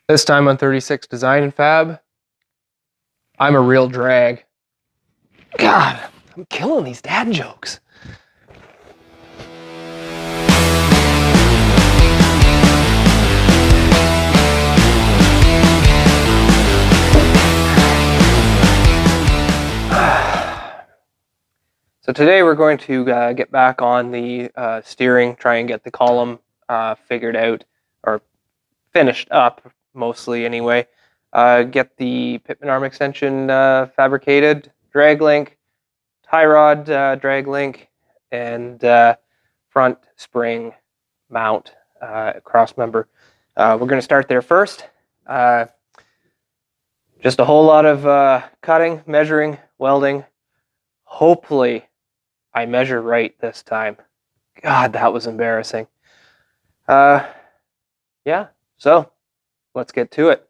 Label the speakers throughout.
Speaker 1: This time on 36 Design and Fab, I'm a real drag. God, I'm killing these dad jokes. So today we're going to get back on the steering, try and get the column figured out, or finished up, mostly anyway. Get the pitman arm extension fabricated, drag link, tie rod drag link, and front spring mount cross member. We're going to start there first. Just a whole lot of cutting, measuring, welding. Hopefully I measure right this time. God, that was embarrassing. Yeah, so let's get to it.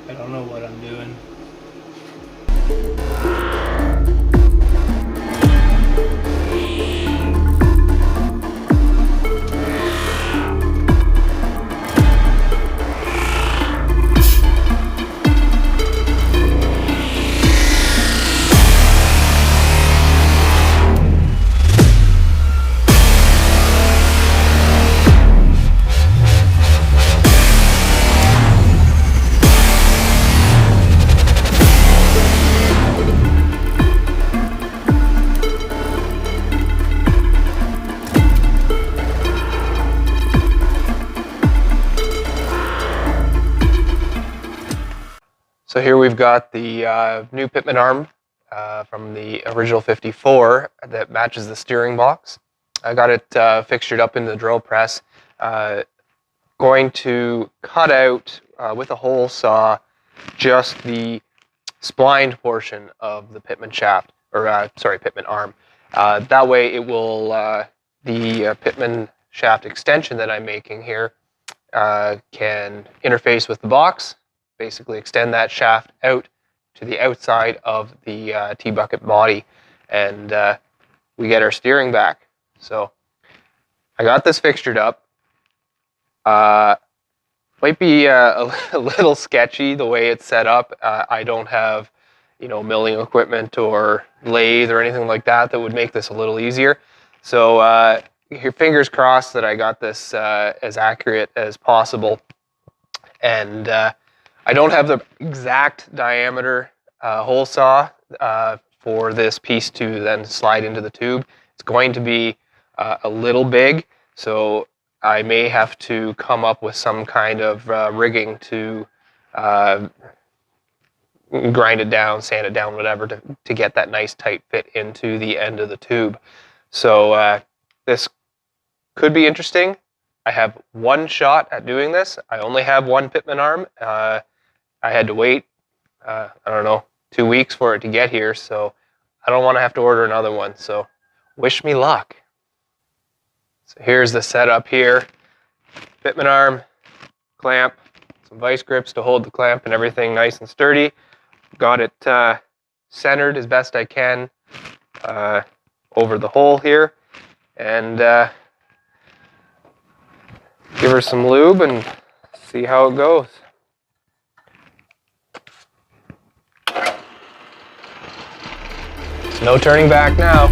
Speaker 1: I don't know what I'm doing. So here we've got the new pitman arm from the original 54 that matches the steering box. I got it fixtured up in the drill press. Going to cut out with a hole saw just the splined portion of the pitman shaft, or sorry, pitman arm. That way it will, the pitman shaft extension that I'm making here can interface with the box, basically extend that shaft out to the outside of the T-bucket body, and we get our steering back. So I got this fixtured up. Might be a little sketchy the way it's set up. I don't have, milling equipment or lathe or anything like that that would make this a little easier. So your fingers crossed that I got this as accurate as possible. And I don't have the exact diameter hole saw for this piece to then slide into the tube. It's going to be a little big, so I may have to come up with some kind of rigging to grind it down, sand it down, whatever, to get that nice tight fit into the end of the tube. So this could be interesting. I have one shot at doing this. I only have one pitman arm. I had to wait, I don't know, 2 weeks for it to get here, so I don't want to have to order another one. So wish me luck. So here's the setup here. Pitman arm, clamp, some vice grips to hold the clamp and everything nice and sturdy. Got it centered as best I can over the hole here. And give her some lube and see how it goes. There's no turning back now.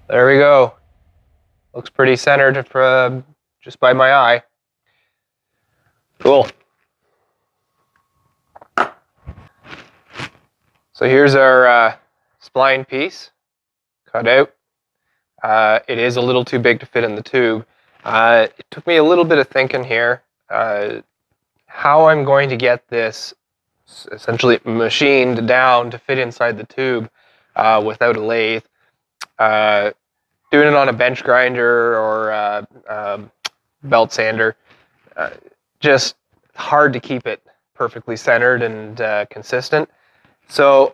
Speaker 1: There we go. Looks pretty centered just by my eye. Cool. So here's our spline piece cut out. It is a little too big to fit in the tube. It took me a little bit of thinking here how I'm going to get this essentially machined down to fit inside the tube without a lathe. Doing it on a bench grinder or belt sander, just hard to keep it perfectly centered and consistent. So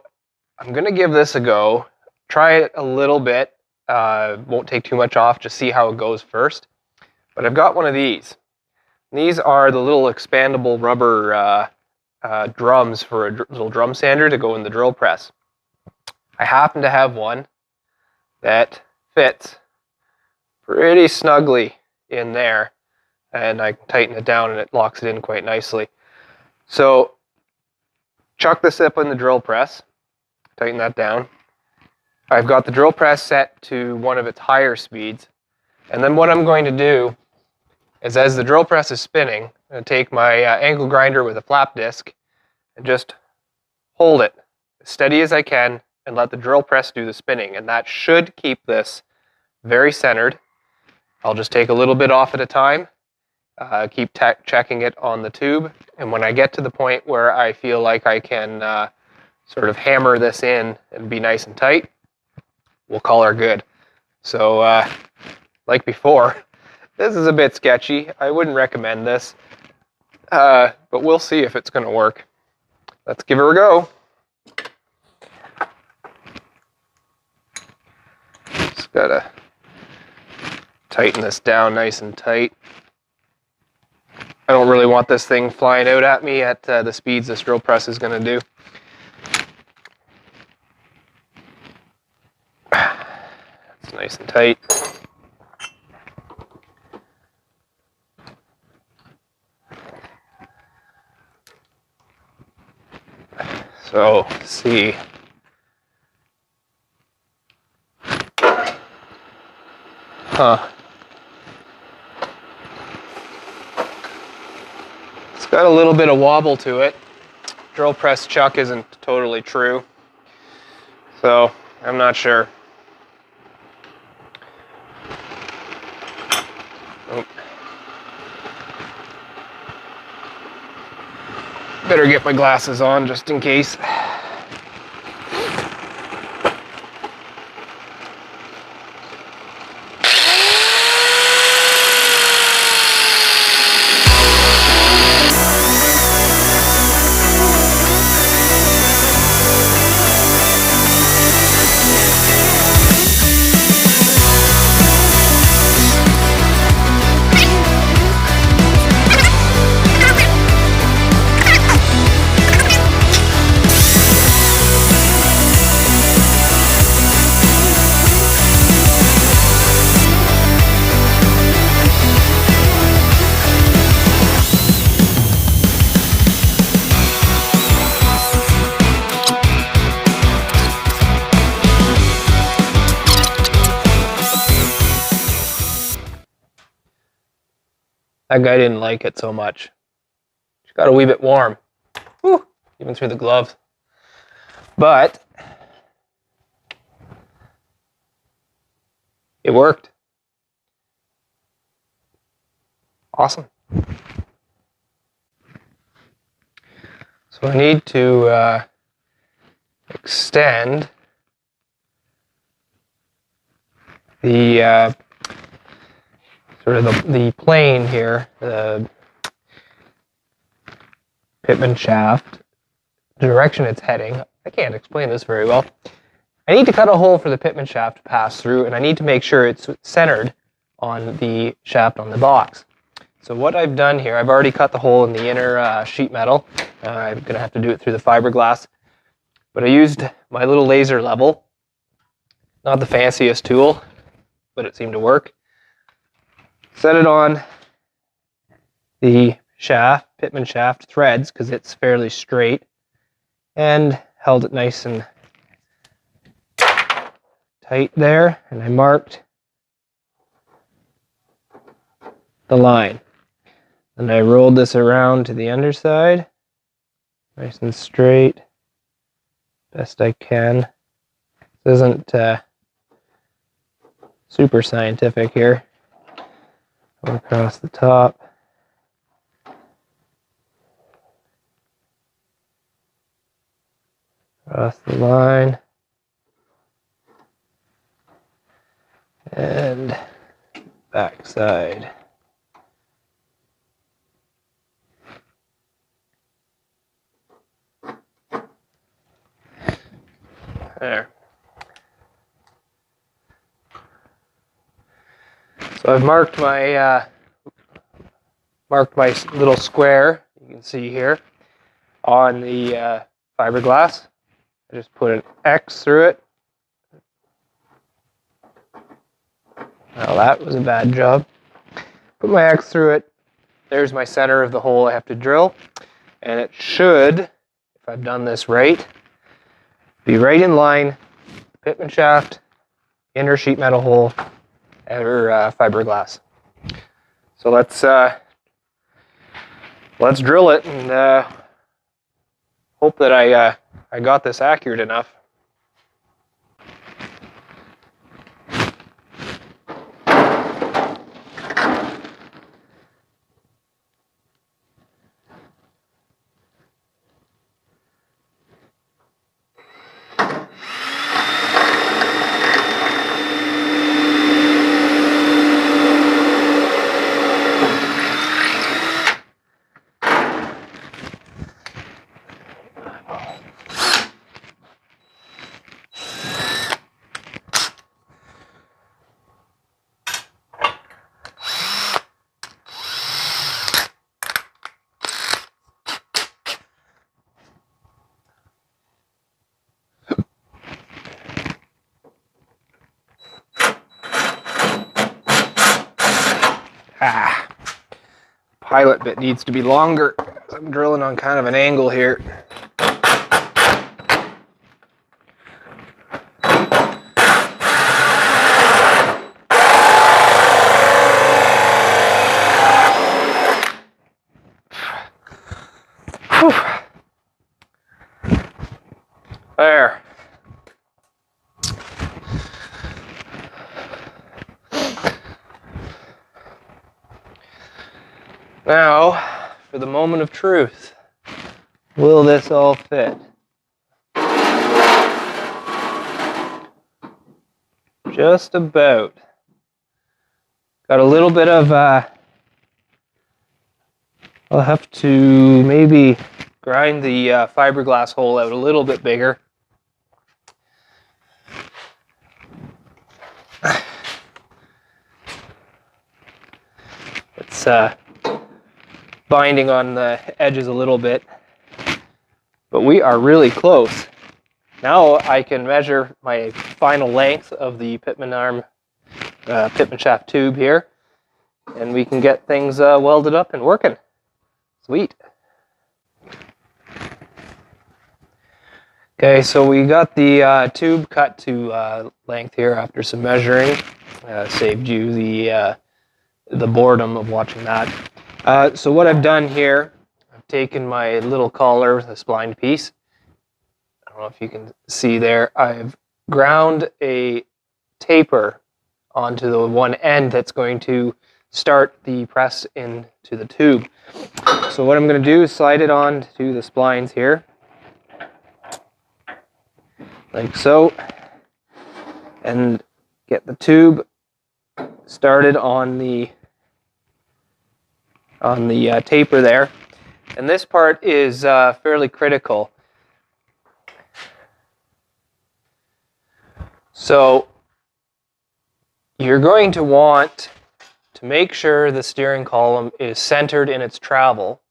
Speaker 1: I'm going to give this a go, try it a little bit, won't take too much off, just see how it goes first. But I've got one of these. These are the little expandable rubber drums for a little drum sander to go in the drill press. I happen to have one that fits pretty snugly in there, and I can tighten it down and it locks it in quite nicely. So chuck this up in the drill press, tighten that down. I've got the drill press set to one of its higher speeds, and then what I'm going to do is, as the drill press is spinning, I'm going to take my angle grinder with a flap disc and just hold it as steady as I can and let the drill press do the spinning, and that should keep this very centered. I'll just take a little bit off at a time, keep checking it on the tube, and when I get to the point where I feel like I can sort of hammer this in and be nice and tight, we'll call her good. So like before, this is a bit sketchy. I wouldn't recommend this, but we'll see if it's going to work. Let's give her a go. Just gotta tighten this down nice and tight. I don't really want this thing flying out at me at the speeds this drill press is going to do. It's nice and tight. So, let's see. Huh. It's got a little bit of wobble to it. Drill press chuck isn't totally true. So, I'm not sure. Oh. Better get my glasses on just in case. That guy didn't like it so much. She got a wee bit warm. Whew, even through the glove. But it worked. Awesome. So I need to extend the sort of the plane here, the pitman shaft, the direction it's heading. I can't explain this very well. I need to cut a hole for the pitman shaft to pass through, and I need to make sure it's centered on the shaft on the box. So what I've done here, I've already cut the hole in the inner sheet metal. I'm going to have to do it through the fiberglass. But I used my little laser level. Not the fanciest tool, but it seemed to work. Set it on the shaft, pitman shaft threads, because it's fairly straight, and held it nice and tight there, and I marked the line. And I rolled this around to the underside, nice and straight, best I can. This isn't super scientific here. Go across the top. Across the line. And back side. There. So I've marked my little square, you can see here, on the fiberglass. I just put an X through it. Well, that was a bad job. Put my X through it. There's my center of the hole I have to drill. And it should, if I've done this right, be right in line, pitman shaft, inner sheet metal hole, or fiberglass. So let's drill it and hope that I got this accurate enough. Pilot bit needs to be longer. I'm drilling on kind of an angle here. There. Now, for the moment of truth. Will this all fit? Just about. Got a little bit of, I'll have to maybe grind the fiberglass hole out a little bit bigger. It's binding on the edges a little bit, but we are really close. Now I can measure my final length of the pitman arm, pitman shaft tube here, and we can get things welded up and working. Sweet. Okay, so we got the tube cut to length here after some measuring. Saved you the boredom of watching that. So what I've done here, I've taken my little collar, the splined piece. I don't know if you can see there. I've ground a taper onto the one end that's going to start the press into the tube. So what I'm going to do is slide it on to the splines here, like so, and get the tube started on the taper there. And this part is fairly critical. So you're going to want to make sure the steering column is centered in its travel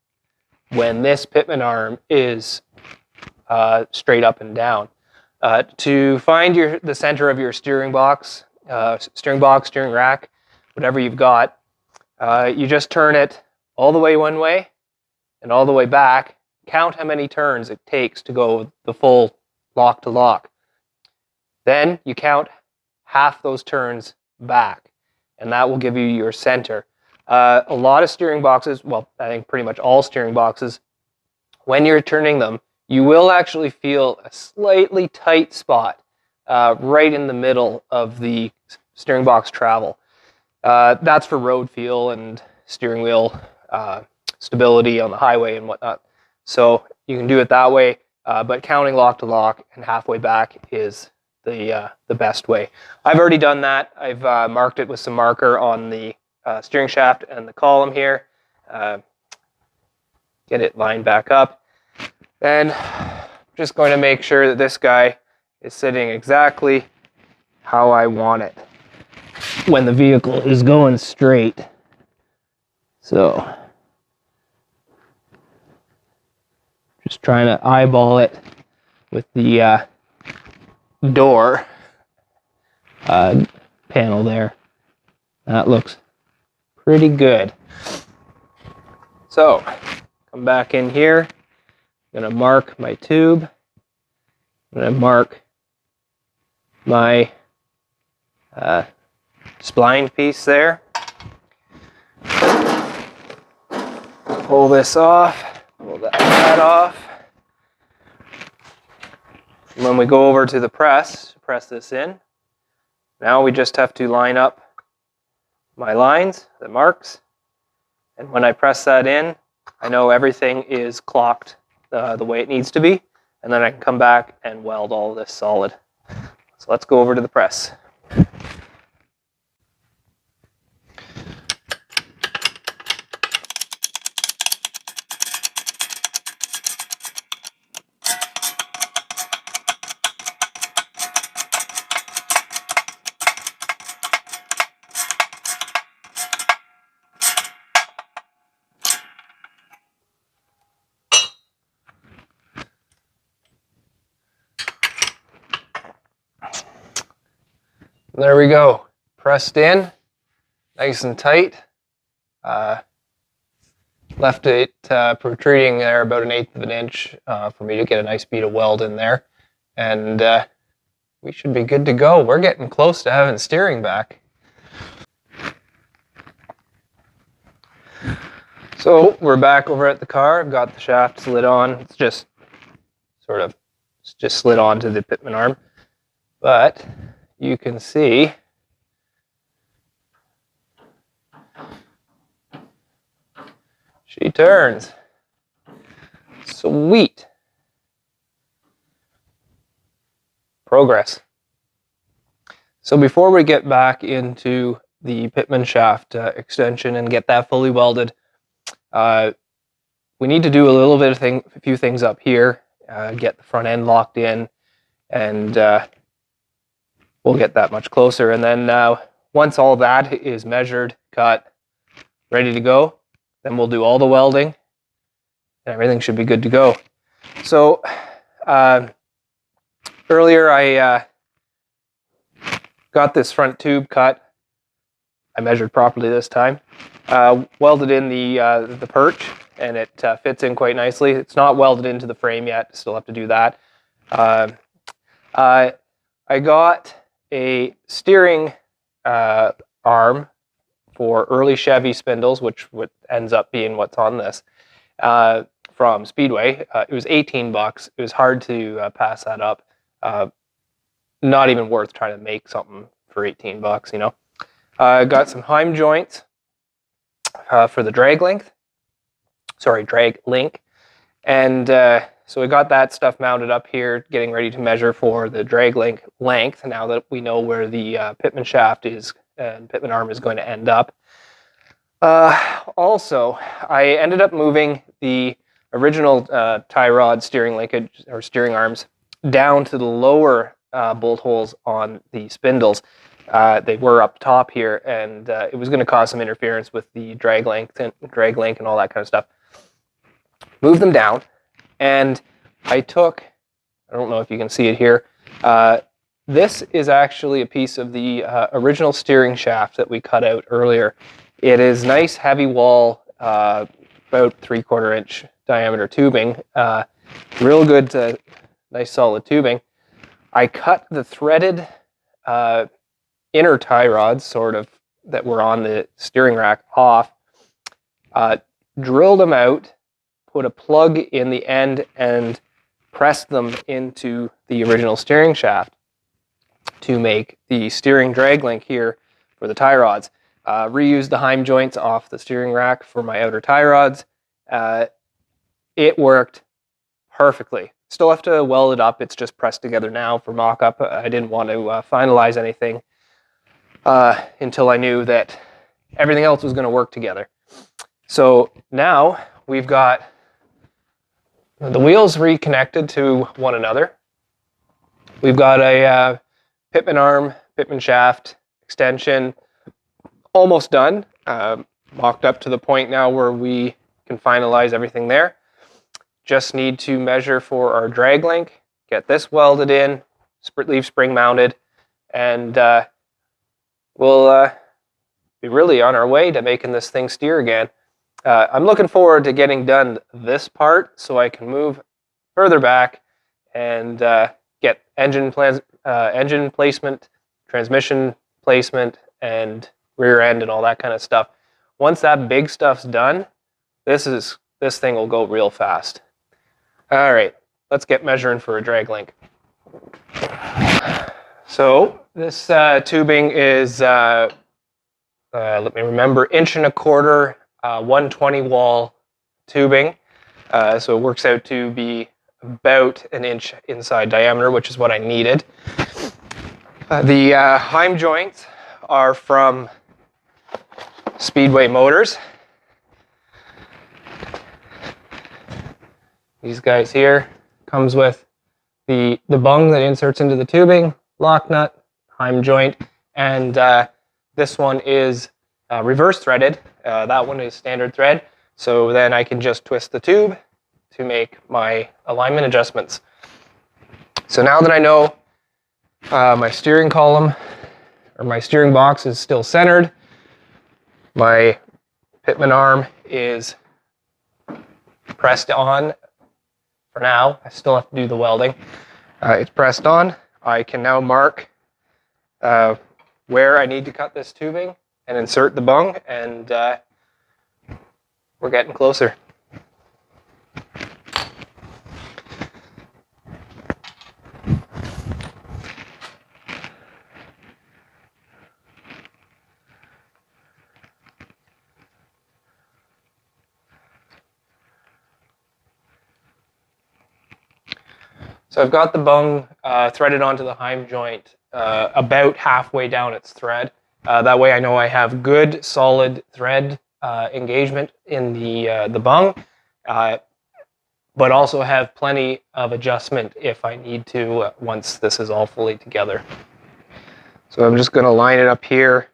Speaker 1: when this pitman arm is straight up and down. To find the center of your steering box, steering rack, whatever you've got, you just turn it all the way one way and all the way back. Count how many turns it takes to go the full lock to lock. Then you count half those turns back, and that will give you your center. A lot of steering boxes, well, I think pretty much all steering boxes, when you're turning them, you will actually feel a slightly tight spot right in the middle of the steering box travel. That's for road feel and steering wheel stability on the highway and whatnot. So you can do it that way, but counting lock to lock and halfway back is the best way. I've already done that. I've marked it with some marker on the steering shaft and the column here. Get it lined back up. Then I'm just going to make sure that this guy is sitting exactly how I want it when the vehicle is going straight. So just trying to eyeball it with the door panel there. That looks pretty good. So come back in here. I'm going to mark my tube. I'm going to mark my spline piece there. Pull this off, pull that off. And when we go over to the press this in, now we just have to line up my lines, the marks, and when I press that in, I know everything is clocked the way it needs to be, and then I can come back and weld all of this solid. So let's go over to the press. There we go, pressed in, nice and tight. Left it protruding there about 1/8 of an inch for me to get a nice bead of weld in there. And we should be good to go. We're getting close to having steering back. So we're back over at the car. I've got the shaft slid on. It's just sort of It's just slid onto the pitman arm. But you can see she turns. Sweet. Progress. So before we get back into the pitman shaft extension and get that fully welded, we need to do a few things up here, get the front end locked in, and we'll get that much closer. And then once all that is measured, cut, ready to go, then we'll do all the welding, and everything should be good to go. So earlier I got this front tube cut. I measured properly this time. Welded in the perch, and it fits in quite nicely. It's not welded into the frame yet. Still have to do that. I got a steering arm for early Chevy spindles, which ends up being what's on this, from Speedway. It was $18. It was hard to pass that up. Not even worth trying to make something for $18, you know. Got some Heim joints for the drag link. And so we got that stuff mounted up here, getting ready to measure for the drag link length, now that we know where the pitman shaft is and pitman arm is going to end up. Also, I ended up moving the original tie rod steering linkage, or steering arms, down to the lower bolt holes on the spindles. They were up top here, and it was going to cause some interference with the drag link and all that kind of stuff. Moved them down, and I don't know if you can see it here, this is actually a piece of the original steering shaft that we cut out earlier. It is nice heavy wall, about 3/4 inch diameter tubing, real good, nice solid tubing. I cut the threaded inner tie rods, sort of, that were on the steering rack off, drilled them out, put a plug in the end, and pressed them into the original steering shaft to make the steering drag link here for the tie rods. Reused the Heim joints off the steering rack for my outer tie rods. It worked perfectly. Still have to weld it up. It's just pressed together now for mock-up. I didn't want to finalize anything until I knew that everything else was going to work together. So now we've got the wheels reconnected to one another. We've got a pitman arm, pitman shaft extension almost done. Mocked up to the point now where we can finalize everything there. Just need to measure for our drag link, get this welded in, leave spring mounted, and we'll be really on our way to making this thing steer again. I'm looking forward to getting done this part so I can move further back and get engine placement, transmission placement, and rear end and all that kind of stuff. Once that big stuff's done, this thing will go real fast. All right, let's get measuring for a drag link. So this tubing is, let me remember, 1.25 inch, 120 wall tubing. So it works out to be about 1 inch inside diameter, which is what I needed. The Heim joints are from Speedway Motors. These guys here comes with the bung that inserts into the tubing, lock nut, Heim joint, and this one is reverse threaded. That one is standard thread, so then I can just twist the tube to make my alignment adjustments. So now that I know my steering column, or my steering box, is still centered, my pitman arm is pressed on. For now, I still have to do the welding. It's pressed on. I can now mark where I need to cut this tubing and insert the bung, and we're getting closer. So I've got the bung threaded onto the heim joint about halfway down its thread. That way I know I have good solid thread engagement in the bung, but also have plenty of adjustment if I need to once this is all fully together. So I'm just going to line it up here.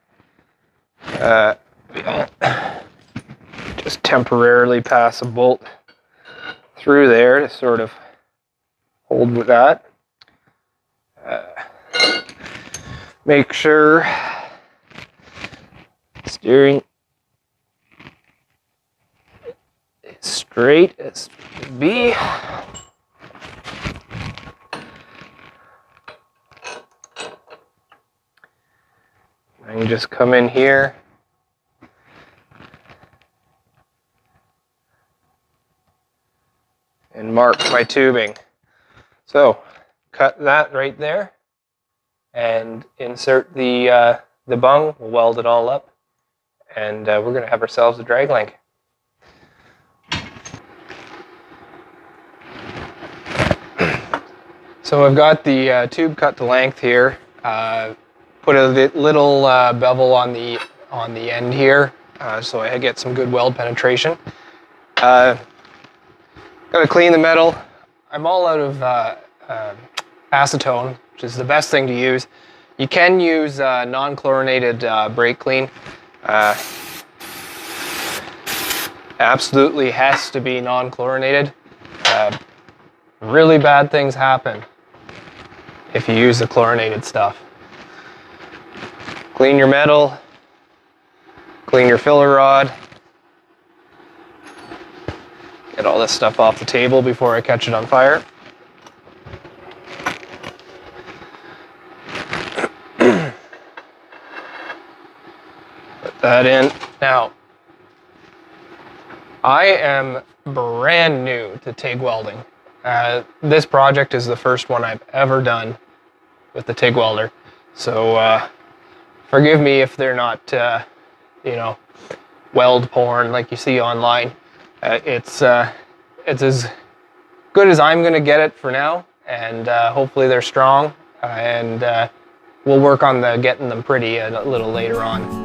Speaker 1: Just temporarily pass a bolt through there to sort of hold with that. Make sure steering is straight as can be. I can just come in here and mark my tubing. So cut that right there and insert the bung. We'll weld it all up, and we're going to have ourselves a drag link. So I've got the tube cut to length here. Put a little bevel on the end here, so I get some good weld penetration. Got to clean the metal. I'm all out of acetone, which is the best thing to use. You can use non-chlorinated brake clean. Absolutely has to be non-chlorinated. Really bad things happen if you use the chlorinated stuff. Clean your metal, clean your filler rod. Get all this stuff off the table before I catch it on fire. Put that in. Now, I am brand new to TIG welding. This project is the first one I've ever done with the TIG welder. So forgive me if they're not, you know, weld porn like you see online. It's as good as I'm going to get it for now, and hopefully they're strong, and we'll work on getting them pretty a little later on.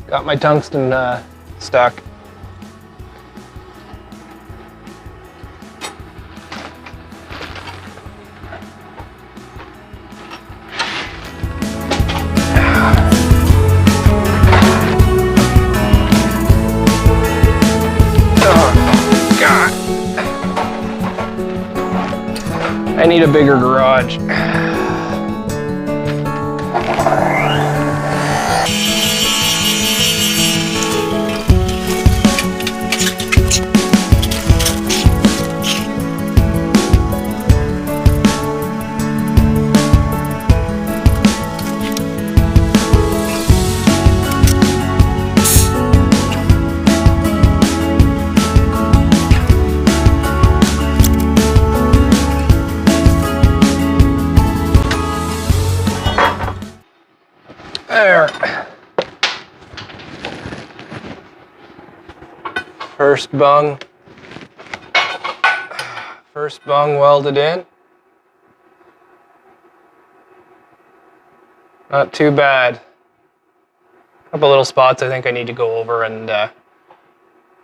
Speaker 1: Got my tungsten stuck. Oh, God. I need a bigger garage. There. First bung welded in. Not too bad. A couple little spots I think I need to go over, and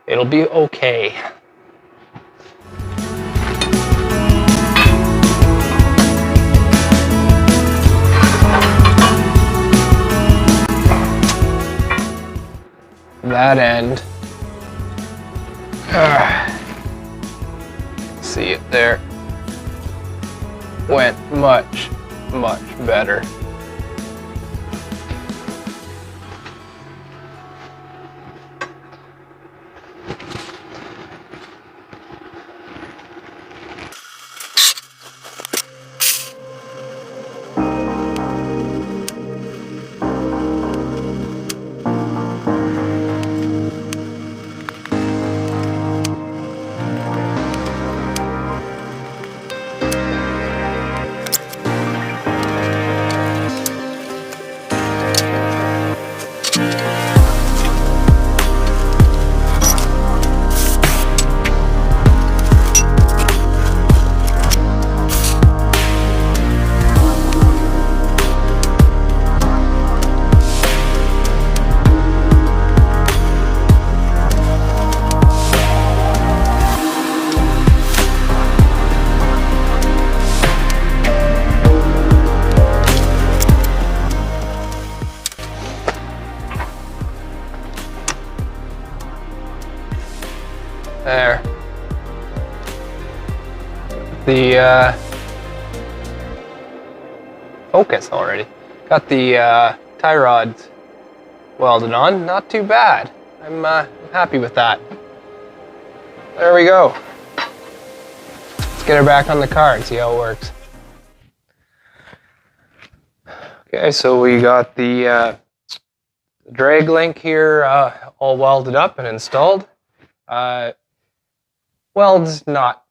Speaker 1: it'll be okay. that end. See it there. Went much better. There. The focus already. Got the tie rods welded on. Not too bad. I'm happy with that. There we go. Let's get her back on the car and see how it works. Okay, so we got the drag link here all welded up and installed. Weld's not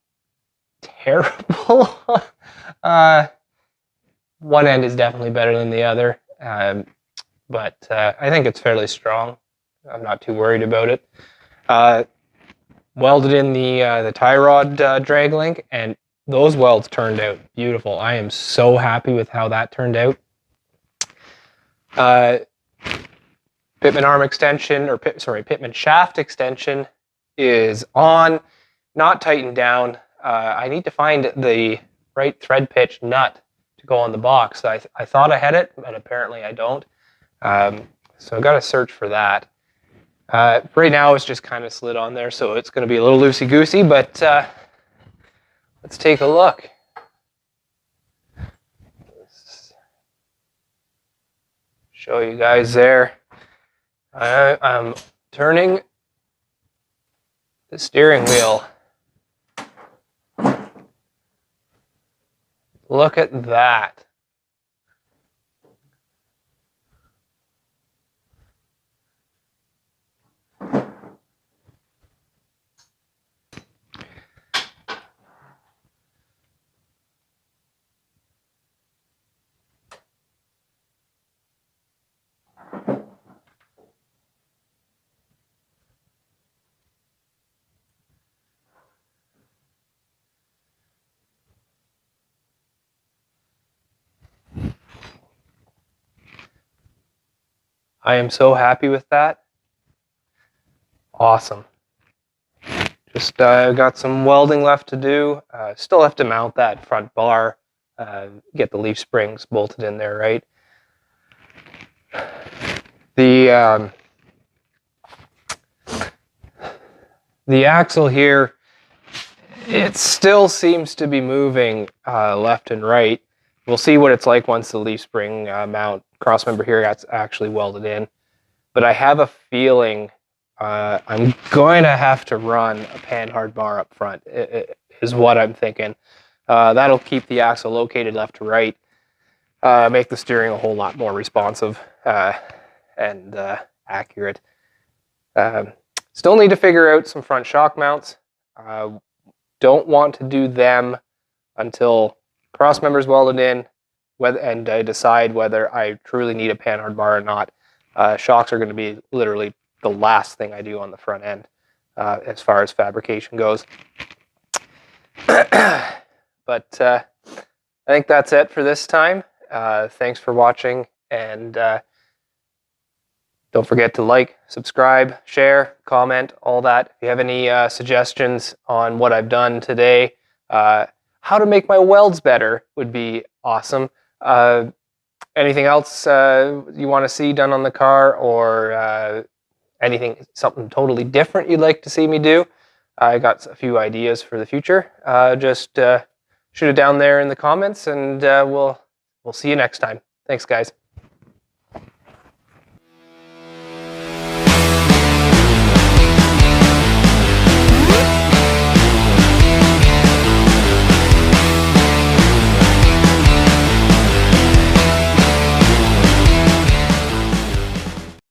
Speaker 1: terrible. One end is definitely better than the other, but I think it's fairly strong. I'm not too worried about it. Welded in the tie rod drag link, and those welds turned out beautiful. I am so happy with how that turned out. Pitman arm extension, or pitman shaft extension is on, not tightened down. I need to find the right thread pitch nut to go on the box. I thought I had it, but apparently I don't. So I've got to search for that. Right now it's just kind of slid on there, so it's going to be a little loosey-goosey, but let's take a look. Let's show you guys there. I'm turning the steering wheel. Look at that. I am so happy with that. Awesome. Just got some welding left to do. Still have to mount that front bar, get the leaf springs bolted in there, right? The axle here, it still seems to be moving left and right. We'll see what it's like once the leaf spring mount crossmember here gets actually welded in. But I have a feeling I'm going to have to run a pan-hard bar up front, is what I'm thinking. That'll keep the axle located left to right, make the steering a whole lot more responsive and accurate. Still need to figure out some front shock mounts. Don't want to do them until crossmember's welded in, and I decide whether I truly need a pan-hard bar or not. Shocks are going to be literally the last thing I do on the front end as far as fabrication goes. But I think that's it for this time. Thanks for watching, and don't forget to like, subscribe, share, comment, all that. If you have any suggestions on what I've done today, how to make my welds better would be awesome. Anything else you want to see done on the car, or anything, something totally different you'd like to see me do, I got a few ideas for the future. Just shoot it down there in the comments, and we'll see you next time. Thanks, guys.